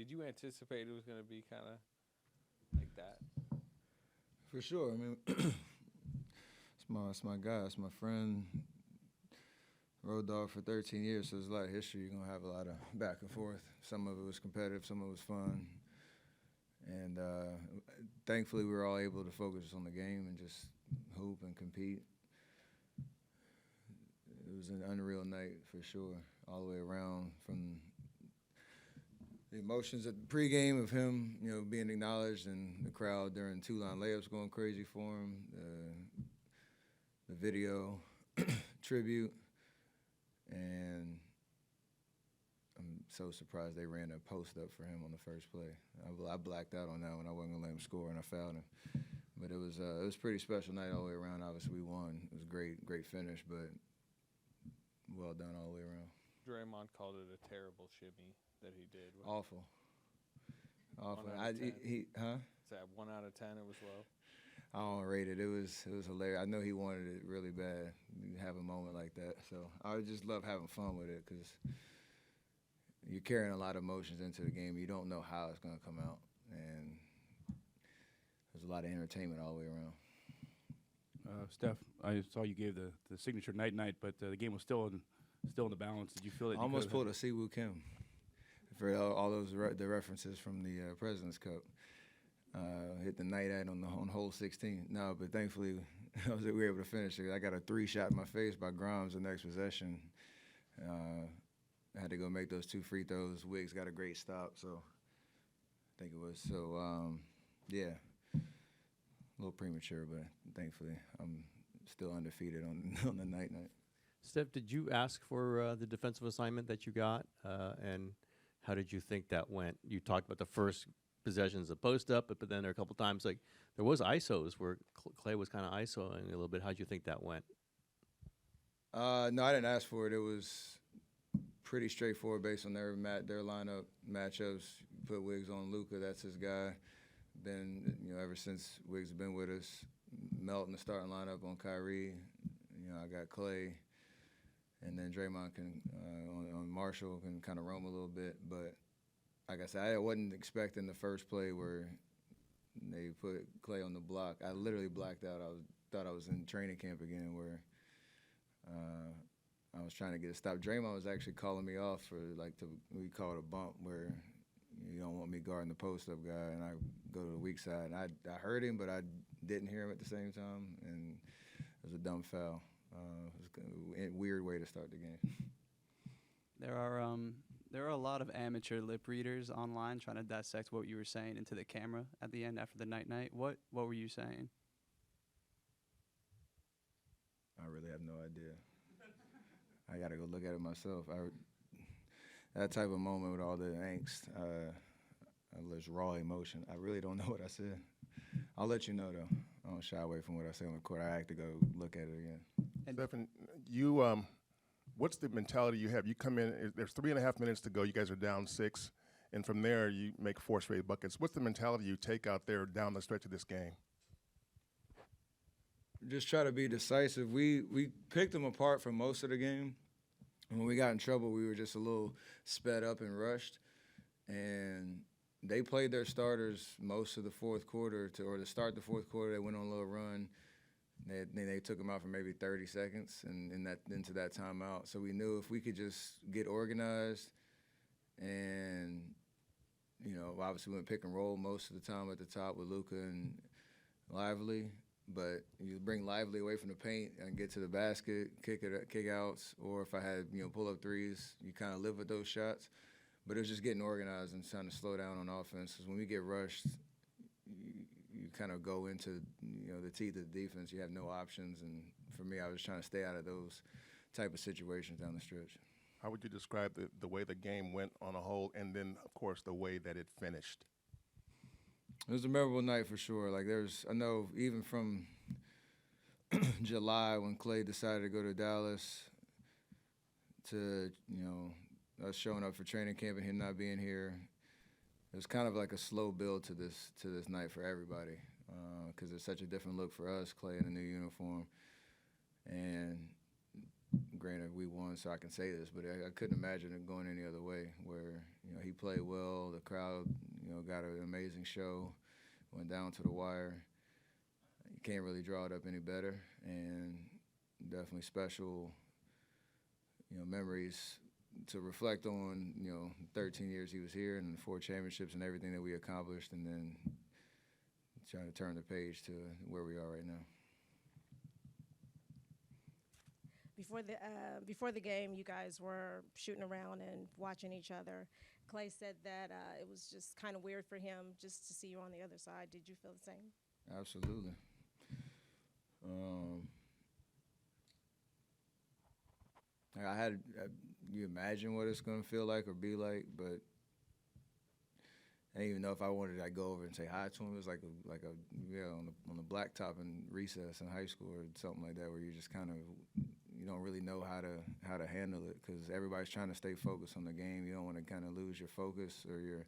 Did you anticipate it was going to be kind of like that? For sure. I mean, it's my guy. It's my friend. Road dog for 13 years, so there's a lot of history. You're going to have a lot of back and forth. Some of it was competitive, some of it was fun. And thankfully, we were all able to focus on the game and just hoop and compete. It was an unreal night for sure, all the way around, from the emotions at the pregame of him, being acknowledged, and the crowd during two-line layups going crazy for him, the video tribute, and I'm so surprised they ran a post up for him on the first play. I blacked out on that one. I wasn't gonna let him score, and I fouled him. But it was a pretty special night all the way around. Obviously, we won. It was great finish, but well done all the way around. Draymond called it a terrible shimmy that he did. Awful. 1 out of 10. Huh? Is that 1 out of 10? It was low. I don't rate it. It was hilarious. I know he wanted it really bad to have a moment like that. So I just love having fun with it because you're carrying a lot of emotions into the game. You don't know how it's going to come out, and there's a lot of entertainment all the way around. Steph, I saw you gave the signature night, but the game was still in the balance. Did you feel that? I almost pulled a Siwoo Kim for all those the references from the President's Cup. Hit the night at on hole 16. No, but thankfully we were able to finish it. I got a 3-shot in my face by Grimes the next possession. I had to go make those 2 free throws. Wiggs got a great stop, so I think it was. So, yeah, a little premature, but thankfully I'm still undefeated on the night. Steph, did you ask for the defensive assignment that you got, and how did you think that went? You talked about the first possessions of post up, but then there are a couple times like there was ISOs where Klay was kind of ISOing a little bit. How did you think that went? No, I didn't ask for it. It was pretty straightforward based on their lineup matchups. Put Wiggs on Luka, that's his guy. Been ever since Wiggs has been with us. Melton the starting lineup on Kyrie. I got Klay, and then Draymond can on Marshall can kind of roam a little bit. But like I said, I wasn't expecting the first play where they put Klay on the block. I literally blacked out. Thought I was in training camp again, where I was trying to get a stop. Draymond was actually calling me off for we call it a bump, where you don't want me guarding the post-up guy, and I go to the weak side. And I heard him, but I didn't hear him at the same time, and it was a dumb foul. It was a weird way to start the game. There are a lot of amateur lip readers online trying to dissect what you were saying into the camera at the end after the night. What were you saying? I really have no idea. I got to go look at it myself. That type of moment with all the angst, this raw emotion, I really don't know what I said. I'll let you know, though. I don't shy away from what I say on the court. I have to go look at it again. And Stephen, what's the mentality you have? You come in, there's 3.5 minutes to go. You guys are down 6, and from there you make 4 straight buckets. What's the mentality you take out there down the stretch of this game? Just try to be decisive. We picked them apart for most of the game. And when we got in trouble, we were just a little sped up and rushed. And they played their starters most of the fourth quarter, or to start the fourth quarter. They went on a little run. They took them out for maybe 30 seconds and into that timeout. So we knew if we could just get organized and, obviously we went pick and roll most of the time at the top with Luka and Lively. But you bring Lively away from the paint and get to the basket, kick outs, or if I had pull-up threes, you kind of live with those shots. But it was just getting organized and trying to slow down on offense. Because when we get rushed, you kind of go into the teeth of the defense. You have no options. And for me, I was trying to stay out of those type of situations down the stretch. How would you describe the way the game went on a whole, and then, of course, the way that it finished? It was a memorable night for sure. I know even from July when Klay decided to go to Dallas to, us showing up for training camp and him not being here, it was kind of like a slow build to this night for everybody because it's such a different look for us, Klay in a new uniform. And granted we won, so I can say this, but I couldn't imagine it going any other way. Where he played well, the crowd got an amazing show, went down to the wire. You can't really draw it up any better, and definitely special memories to reflect on. 13 years he was here and 4 championships and everything that we accomplished, and then trying to turn the page to where we are right now. Before the game, you guys were shooting around and watching each other. Klay said that it was just kind of weird for him just to see you on the other side. Did you feel the same? Absolutely. You imagine what it's gonna feel like or be like, but I didn't even know if I wanted to go over and say hi to him. It was like on the blacktop in recess in high school or something like that, where you just kind of you don't really know how to handle it because everybody's trying to stay focused on the game. You don't want to kind of lose your focus or your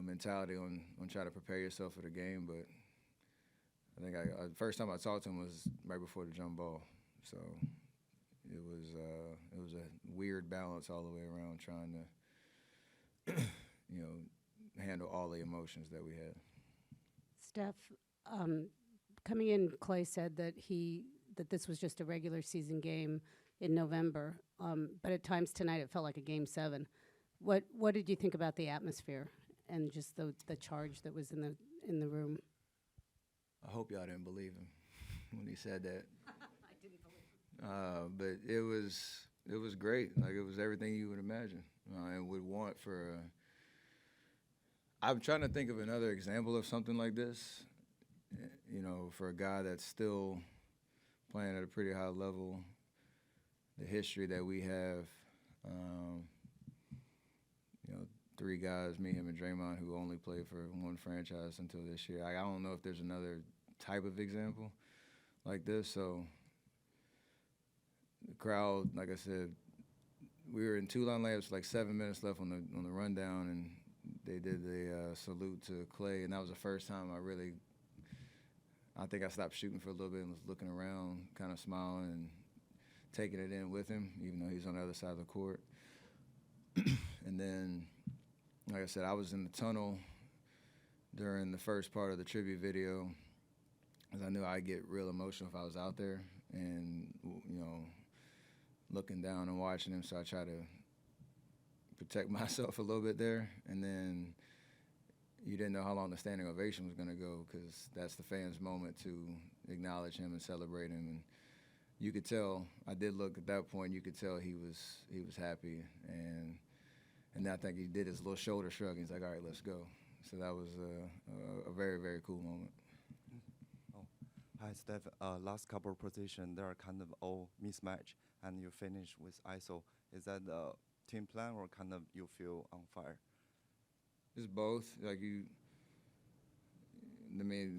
mentality on trying to prepare yourself for the game. But I think the first time I talked to him was right before the jump ball, so it was a weird balance all the way around trying to handle all the emotions that we had. Steph, coming in, Klay said that this was just a regular season game in November, but at times tonight it felt like a Game 7. What did you think about the atmosphere and just the charge that was in the room? I hope y'all didn't believe him when he said that. I didn't believe it. But it was great. Like, it was everything you would imagine and would want for I'm trying to think of another example of something like this, for a guy that's still playing at a pretty high level, the history that we have, 3 guys, me, him, and Draymond, who only played for one franchise until this year. I don't know if there's another type of example like this. So the crowd, like I said, we were in 2-line layups, like 7 minutes left on the rundown, and they did the salute to Klay, and that was the first time I think I stopped shooting for a little bit and was looking around, kind of smiling and taking it in with him, even though he's on the other side of the court. And then, like I said, I was in the tunnel during the first part of the tribute video, because I knew I'd get real emotional if I was out there and, looking down and watching him, so I try to protect myself a little bit there. And then you didn't know how long the standing ovation was going to go, because that's the fans' moment to acknowledge him and celebrate him. And you could tell, I did look at that point, you could tell he was happy. And I think he did his little shoulder shrug. He's like, all right, let's go. So that was a very, very cool moment. Hi, Steph. Last couple of positions, they are kind of all mismatch, and you finish with ISO. Is that the team plan, or kind of you feel on fire? It's both.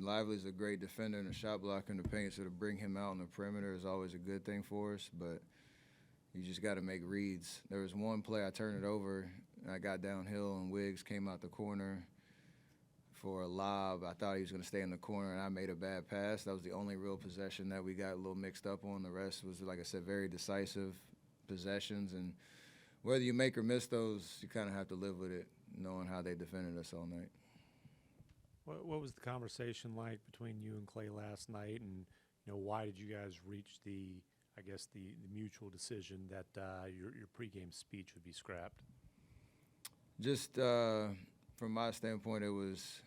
Lively's a great defender and a shot blocker in the paint, so to bring him out on the perimeter is always a good thing for us, but you just got to make reads. There was one play I turned it over, and I got downhill, and Wiggs came out the corner for a lob. I thought he was going to stay in the corner, and I made a bad pass. That was the only real possession that we got a little mixed up on. The rest was, like I said, very decisive possessions, and whether you make or miss those, you kind of have to live with it, knowing how they defended us all night. What was the conversation like between you and Klay last night, and why did you guys reach the mutual decision that your pregame speech would be scrapped? Just from my standpoint, it was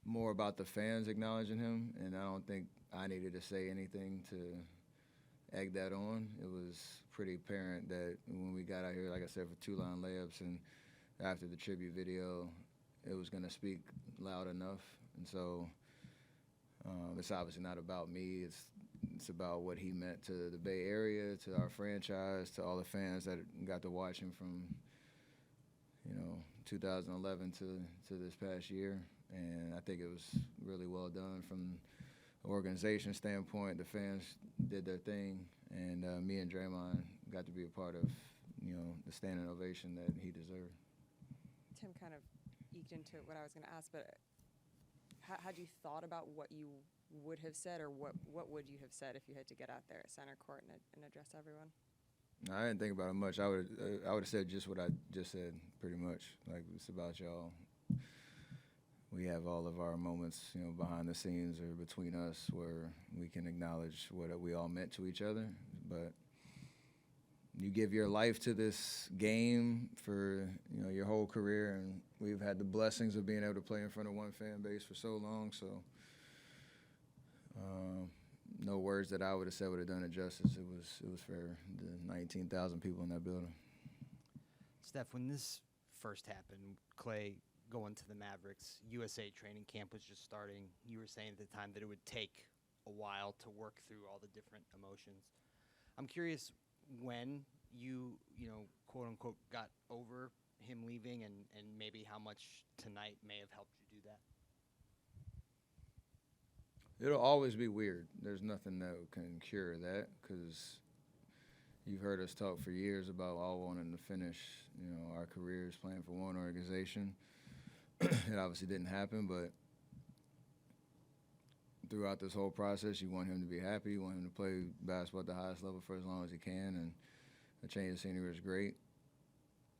more about the fans acknowledging him, and I don't think I needed to say anything to egg that on. It was pretty apparent that when we got out here, like I said, for 2-line layups and after the tribute video, it was going to speak loud enough. And so it's obviously not about me. It's about what he meant to the Bay Area, to our franchise, to all the fans that got to watch him from 2011 to this past year. And I think it was really well done from an organization standpoint. The fans did their thing, and me and Draymond got to be a part of the standing ovation that he deserved. Tim kind of eked into what I was going to ask, but had you thought about what you would have said, or what would you have said if you had to get out there at center court and address everyone? No, I didn't think about it much. I would have said just what I just said, pretty much. Like, it's about y'all. We have all of our moments, you know, behind the scenes or between us where we can acknowledge what we all meant to each other. But you give your life to this game for, you know, your whole career, and we've had the blessings of being able to play in front of one fan base for so long. So no words that I would have said would have done it justice. It was for the 19,000 people in that building. Steph, when this first happened, Klay going to the Mavericks, USA training camp was just starting. You were saying at the time that it would take a while to work through all the different emotions. I'm curious when you know, quote unquote, got over him leaving, and maybe how much tonight may have helped you do that. It'll always be weird. There's nothing that can cure that, because you've heard us talk for years about all wanting to finish, you know, our careers playing for one organization. It obviously didn't happen, but throughout this whole process, you want him to be happy. You want him to play basketball at the highest level for as long as he can, and a change of scenery is great.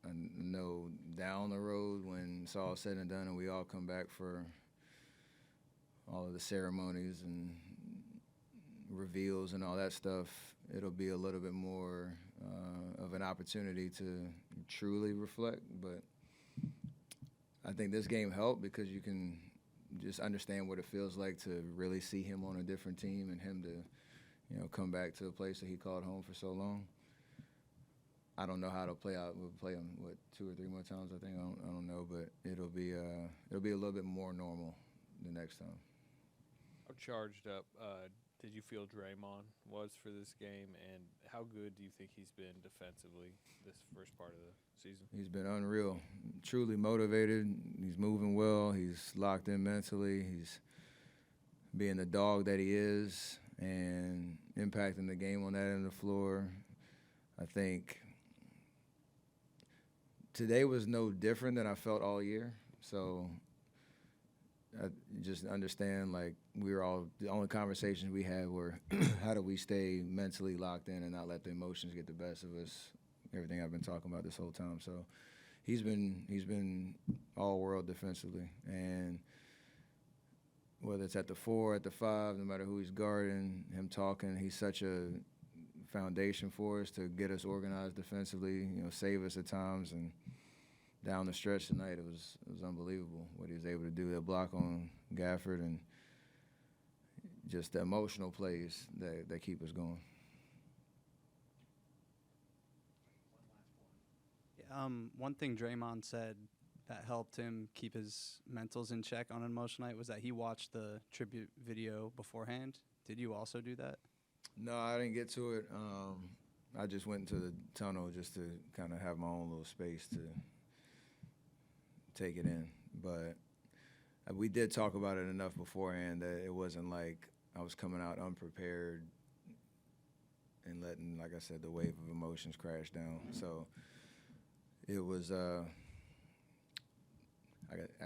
I know down the road, when it's all said and done and we all come back for all of the ceremonies and reveals and all that stuff, it'll be a little bit more of an opportunity to truly reflect. But I think this game helped because you can just understand what it feels like to really see him on a different team and him to, you know, come back to a place that he called home for so long. I don't know how it'll play out. We'll play him, 2 or 3 more times, I think. I don't know, but it'll be a little bit more normal the next time. How charged up did you feel Draymond was for this game, and how good do you think he's been defensively this first part of the season? He's been unreal, truly motivated. He's moving well. He's locked in mentally. He's being the dog that he is and impacting the game on that end of the floor. I think today was no different than I felt all year. So I just understand, like, we were all, the only conversations we had were how do we stay mentally locked in and not let the emotions get the best of us, everything I've been talking about this whole time. So he's been all world defensively, and whether it's at the 4, at the 5, no matter who he's guarding, him talking, he's such a foundation for us to get us organized defensively, you know, save us at times. And down the stretch tonight, it was unbelievable what he was able to do. That block on Gafford and just the emotional plays that keep us going. One thing Draymond said that helped him keep his mentals in check on an emotional night was that he watched the tribute video beforehand. Did you also do that? No, I didn't get to it. I just went into the tunnel just to kind of have my own little space to take it in. But we did talk about it enough beforehand that it wasn't like I was coming out unprepared and letting, like I said, the wave of emotions crash down. So it was I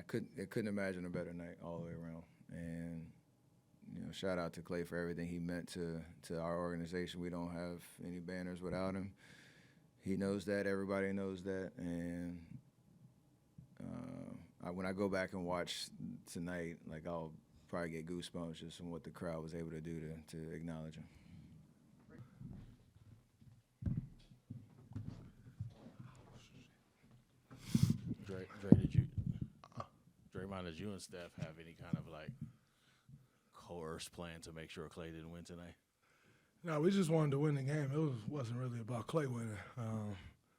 couldn't imagine a better night all the way around. And you know, shout out to Klay for everything he meant to our organization. We don't have any banners without him. He knows that. Everybody knows that. And when I go back and watch tonight, like, I'll probably get goosebumps just from what the crowd was able to do to acknowledge him. Draymond, did you and Steph have any kind of, like, coerced plan to make sure Klay didn't win tonight? No, we just wanted to win the game. It wasn't really about Klay winning.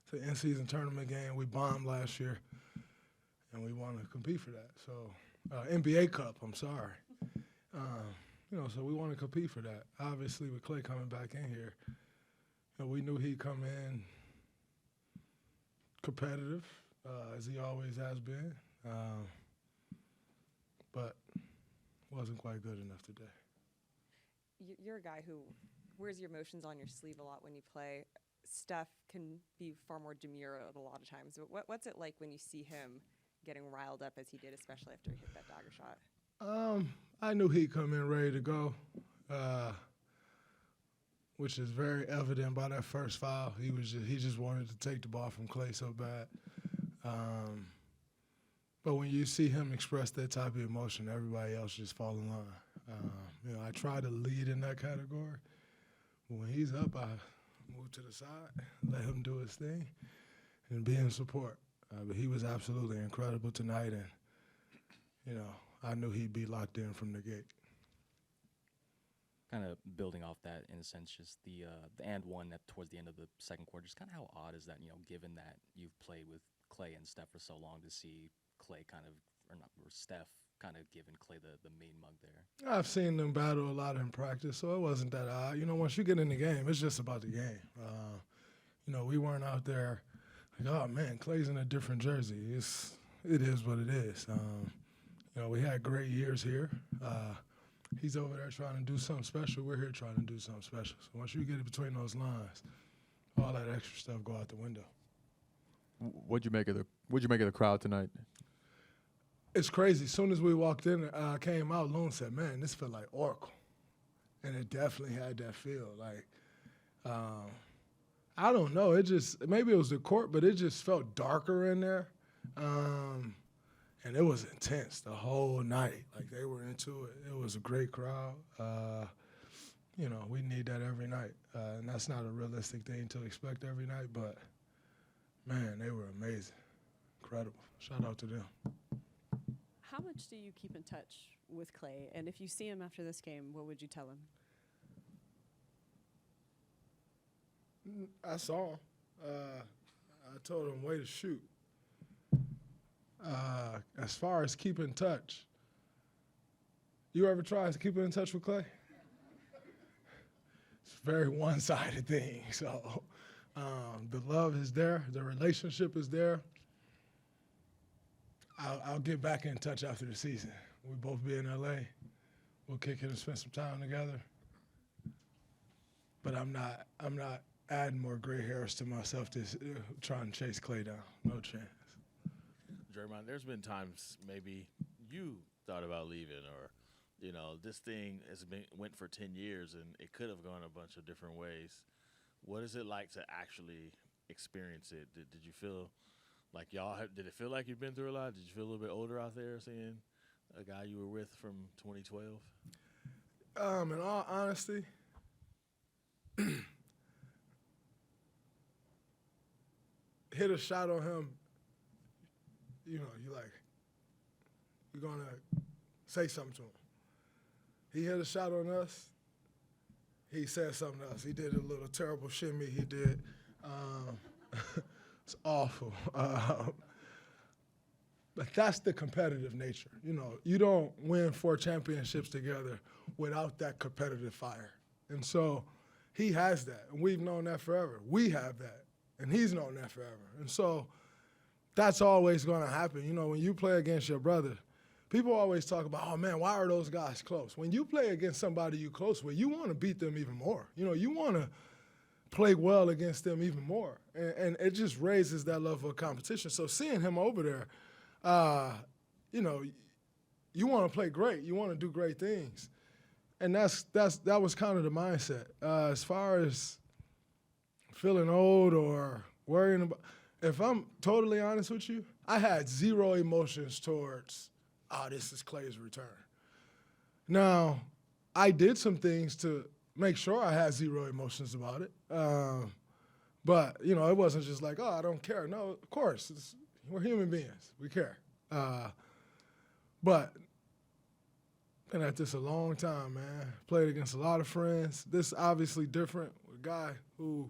It's an in-season tournament game. We bombed last year, and we want to compete for that. So NBA Cup, I'm sorry. You know, so we want to compete for that. Obviously, with Klay coming back in here, you know, we knew he'd come in competitive, as he always has been, but wasn't quite good enough today. You're a guy who wears your emotions on your sleeve a lot when you play. Steph can be far more demure a lot of times. But what's it like when you see him getting riled up as he did, especially after he hit that dagger shot? I knew he'd come in ready to go, which is very evident by that first foul. He just wanted to take the ball from Klay so bad. But when you see him express that type of emotion, everybody else just fall in line. I try to lead in that category. But when he's up, I move to the side, let him do his thing, and be in support. But he was absolutely incredible tonight, and, I knew he'd be locked in from the gate. Kind of building off that, in a sense, just the and one towards the end of the second quarter, just kind of how odd is that, given that you've played with Klay and Steph for so long, to see Klay or Steph kind of giving Klay the main mug there? I've seen them battle a lot in practice, so it wasn't that odd. Once you get in the game, it's just about the game. We weren't out there like, oh, man, Klay's in a different jersey. It is what it is. We had great years here. He's over there trying to do something special. We're here trying to do something special. So once you get it between those lines, all that extra stuff go out the window. What'd you make of the crowd tonight? It's crazy. As soon as we walked in, came out, Loon said, man, this felt like Oracle. And it definitely had that feel. Like, I don't know. Maybe it was the court, but it just felt darker in there. And it was intense the whole night. Like, they were into it. It was a great crowd. We need that every night. And that's not a realistic thing to expect every night, but, man, they were amazing. Incredible. Shout out to them. How much do you keep in touch with Klay? And if you see him after this game, what would you tell him? I saw him. I told him, way to shoot. As far as keep in touch, you ever try to keep in touch with Klay? It's a very one-sided thing. So the love is there. The relationship is there. I'll get back in touch after the season. We'll both be in L.A. We'll kick it and spend some time together. But I'm not adding more gray hairs to myself trying to chase Klay down. No chance. Draymond, there's been times maybe you thought about leaving, or this thing went for 10 years and it could have gone a bunch of different ways. What is it like to actually experience it? Did you feel like did it feel like you've been through a lot? Did you feel a little bit older out there seeing a guy you were with from 2012? In all honesty, hit a shot on him, you're going to say something to him. He hit a shot on us. He said something to us. He did a little terrible shimmy he did. It's awful. But that's the competitive nature. You don't win 4 championships together without that competitive fire. And so he has that, and we've known that forever. We have that, and he's known that forever. And so that's always going to happen. When you play against your brother, people always talk about, oh, man, why are those guys close? When you play against somebody you're close with, you want to beat them even more. You want to play well against them even more. And it just raises that level of competition. So seeing him over there, you want to play great. You want to do great things. And that was kind of the mindset. As far as feeling old or worrying about, if I'm totally honest with you, I had zero emotions towards, this is Klay's return. Now, I did some things to make sure I had zero emotions about it. But, it wasn't just like, I don't care. No, of course, we're human beings. We care. But been at this a long time, man. Played against a lot of friends. This obviously different. A guy who,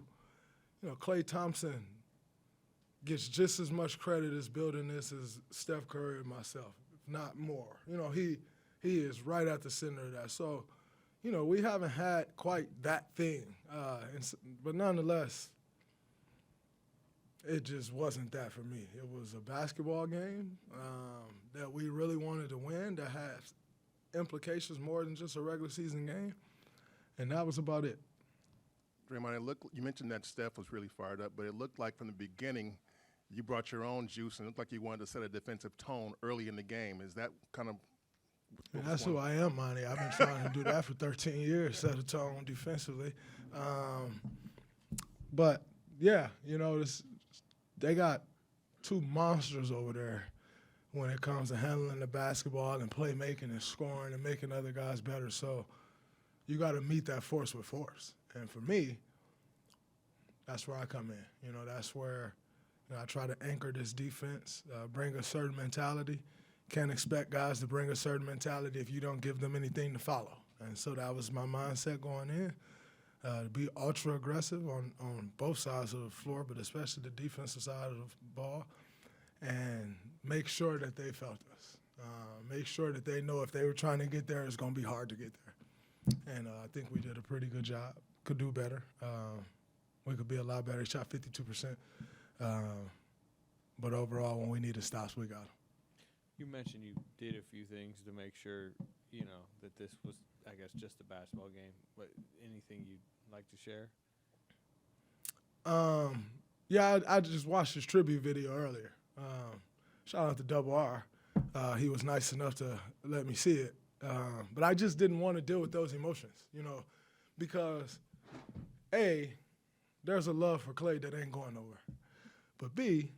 Klay Thompson gets just as much credit as building this as Steph Curry and myself, if not more. He is right at the center of that. So, we haven't had quite that thing. But nonetheless, it just wasn't that for me. It was a basketball game that we really wanted to win that had implications more than just a regular season game, and that was about it. Draymond, you mentioned that Steph was really fired up, but it looked like from the beginning you brought your own juice, and it looked like you wanted to set a defensive tone early in the game. Is that kind of And that's who I am, Monty. I've been trying to do that for 13 years, set a tone defensively. But, yeah, you know, they got two monsters over there when it comes to handling the basketball and playmaking and scoring and making other guys better. So you got to meet that force with force. And for me, that's where I come in. You know, that's where I try to anchor this defense, bring a certain mentality. Can't expect guys to bring a certain mentality if you don't give them anything to follow. And so that was my mindset going in, to be ultra aggressive on both sides of the floor, but especially the defensive side of the ball, and make sure that they felt us. Make sure that they know if they were trying to get there, it's going to be hard to get there. And I think we did a pretty good job. Could do better. We could be a lot better. Shot 52%. But overall, when we needed stops, we got them. You mentioned you did a few things to make sure, you know, that this was, I guess, just a basketball game. But anything you'd like to share? Yeah, I just watched his tribute video earlier. Shout out to Double R. He was nice enough to let me see it. But I just didn't want to deal with those emotions, you know, because, A, there's a love for Klay that ain't going nowhere. But B,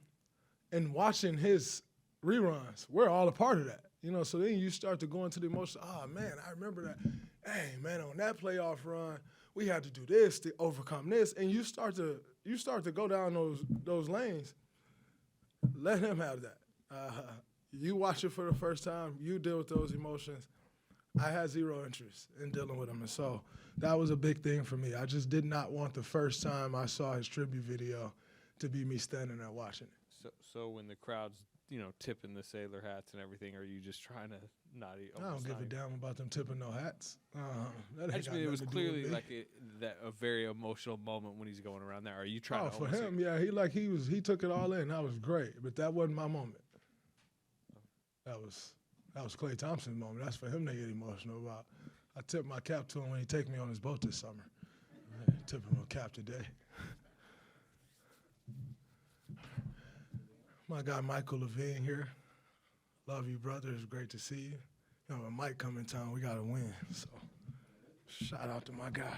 in watching his reruns, we're all a part of that. You know, so then you start to go into the emotion, man, I remember that. Hey, man, on that playoff run, we had to do this to overcome this. And you start to go down those lanes. Let him have that. You watch it for the first time, you deal with those emotions. I had zero interest in dealing with them. And so that was a big thing for me. I just did not want the first time I saw his tribute video to be me standing there watching it. So when the crowd's, you know, tipping the sailor hats and everything, are you just trying to not? I don't give a damn about them tipping no hats. That I ain't just got mean it was nothing to do with clearly me. like a very emotional moment when he's going around there. Are you trying to? For him, yeah, he took it all in. That was great, but that wasn't my moment. That was Klay Thompson's moment. That's for him to get emotional about. I tip my cap to him when he take me on his boat this summer. I tip him a cap today. My guy Michael Levine here. Love you, brother. It's great to see you. You know, when Mike come in town, we got to win. So shout out to my guy.